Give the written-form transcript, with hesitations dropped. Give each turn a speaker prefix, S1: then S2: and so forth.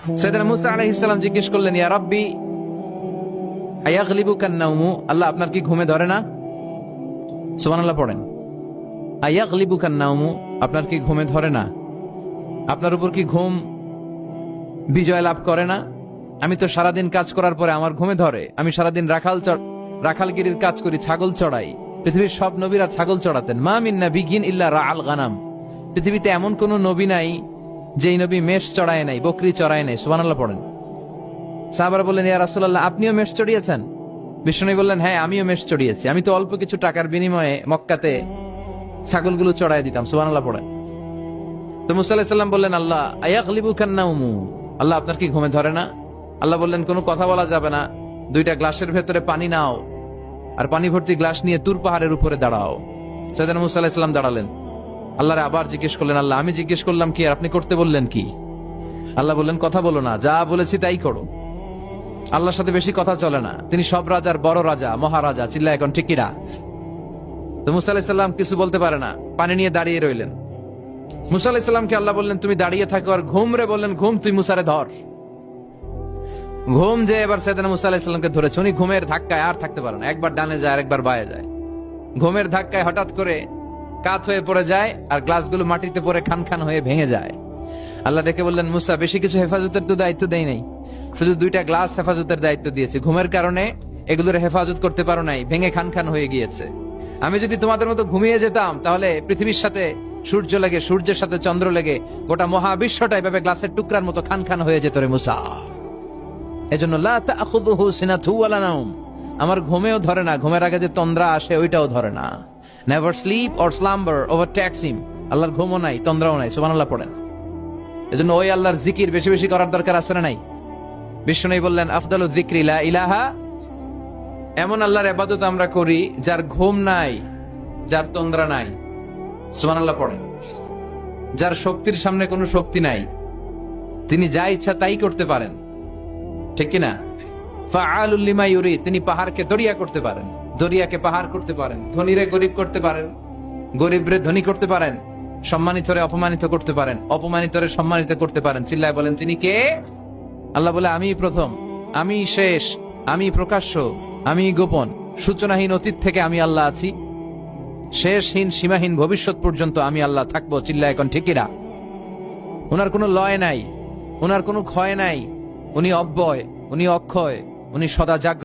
S1: সাইয়েদনা মুসা আলাইহিস সালাম জিজ্ঞেস করলেন, ইয়া রাব্বি আয়াগলিবুকান নাওমু, আল্লাহ আপনার কি ঘুমে ধরে না? সুবহানাল্লাহ পড়েন। আয়াগলিবুকান নাওমু, আপনার কি ঘুমে ধরে না? আপনার উপর কি ঘুম বিজয় লাভ করে না? আমি তো সারাদিন কাজ করার পরে আমার ঘুমে ধরে। আমি সারাদিন রাখালগিরির কাজ করি, ছাগল চড়াই। পৃথিবীর সব নবীরা ছাগল চড়াতেন। মা মিন নাবিয়্যিন ইল্লা রাআল গানাম, পৃথিবীতে এমন কোন নবী নাই যেই নবী মেষ চড়ায় নাই, বকরি চড়ায় নাই। সুবহানাল্লাহ পড়েন। সাহাবারা বললেন, ইয়া রাসূলুল্লাহ, আপনিও মেষ চড়িয়েছেন? বিষ্ণু বললেন, হ্যাঁ, আমিও মেষ চড়িয়েছি। আমি তো অল্প কিছু টাকার বিনিময়ে মক্কাতে ছাগলগুলো চড়ায় দিতাম। সুবহানাল্লাহ পড়েন। তো মুসা আলাইহিস সালাম বললেন, আল্লাহ আয়াগলিবুকান নাওমু, আল্লাহ আপনার কি ঘুমে ধরে না? আল্লাহ বললেন, কোনো কথা বলা যাবে না, দুইটা গ্লাসের ভেতরে পানি নাও, আর পানি ভর্তি গ্লাস নিয়ে তুর পাহাড়ের উপরে দাঁড়াও। সাইয়েদনা মুসা আলাইহিস সালাম দাঁড়ালেন। আল্লাহরে আবার জিজ্ঞেস করলেন, আল্লাহ আমি জিজ্ঞেস করলাম কি, আর আপনি করতে বললেন কি? আল্লাহ বললেন, কথা বলো না, যা বলেছি তাই করো। আল্লাহর সাথে বেশি কথা চলে না, তিনি সব রাজার বড় রাজা, মহারাজা। চিল্লা এখন ঠিক কিনা? তো মুসা আলাইহিস সালাম কিছু বলতে পারে না, পানি নিয়ে দাঁড়িয়ে রইলেন। মুসা আলাইহিস সালামকে আল্লাহ বললেন, তুমি দাঁড়িয়ে থাকো। আর ঘুম রে বললেন, ঘুম তুই মুসারে ধর। ঘুম যে এবার সাইয়েদনা মুসা আলাইহিস সালামকে ধরেছে। উনি ঘুমের ধাক্কায় আর থাকতে পারেন না, একবার ডানে যায় আর একবার বায়ে যায়। ঘুমের ধাক্কায় হঠাৎ করে কাত হয়ে পড়ে যায়, আর গ্লাসগুলো মাটিতে পড়ে খান খান হয়ে ভেঙে যায়। আল্লাহ ডেকে বললেন, মুসা, বেশি কিছু হেফাজতের তো দায়িত্ব দেই নাই, শুধু দুইটা গ্লাস হেফাজতের দায়িত্ব দিয়েছে। ঘুমের কারণে এগুলোর হেফাজত করতে পারো নাই, ভেঙে খান খান হয়ে গিয়েছে। আমি যদি তোমাদের মতো ঘুমিয়ে যেতাম, তাহলে পৃথিবীর সাথে সূর্য লেগে, সূর্যের সাথে চন্দ্র লেগে গোটা মহাবিশ্বটা এভাবে গ্লাসের টুকরার মতো খান খান হয়ে যেত রে মুসা। এজন্য লা তাখুযুহু সিনাতু ওয়ালা নাওম, আমার ঘুমেও ধরে না, ঘুমের আগে যে তন্দ্রা আসে ওইটাও ধরে না। Never sleep or slumber overtakes him, আল্লাহর ঘুমও নাই, তন্দ্রাও নাই। সুবহানাল্লাহ পড়েন। এজন্য ওই আল্লাহর জিকির বেশি বেশি করার দরকার আছে না নাই? বিষ্ণু বললেন, আফদালু যিকরি লা ইলাহা, এমন আল্লাহর ইবাদত আমরা করি যার ঘুম নাই, যার তন্দ্রা নাই। সুবহানাল্লাহ পড়েন। যার শক্তির সামনে কোনো শক্তি নাই, তিনি যা ইচ্ছা তাই করতে পারেন, ঠিক কিনা? ফাআলুল লিমা ইউরিদ, তিনি পাহাড়কে দরিয়া করতে পারেন, দরিয়াকে পাহাড় করতে পারেন, ধনীরে গরিব করতে পারেন, গরিবরে ধনী করতে পারেন, সম্মানিতরে অপমানিত করতে পারেন, অপমানিতরে সম্মানিত করতে পারেন। চিল্লায় বলেন, তিনি কে? আল্লাহ বলে, আমি প্রথম, আমি শেষ, আমি প্রকাশ্য, আমি গোপন, সূচনাহীন অতীত থেকে আমি আল্লাহ আছি, শেষহীন সীমাহীন ভবিষ্যৎ পর্যন্ত আমি আল্লাহ থাকবো। চিল্লায় এখন ঠিক কিনা? ওনার কোনো লয় নাই, ওনার কোনো ক্ষয় নাই, উনি অব্যয়, উনি অক্ষয়, উনি সদা জাগ্রত।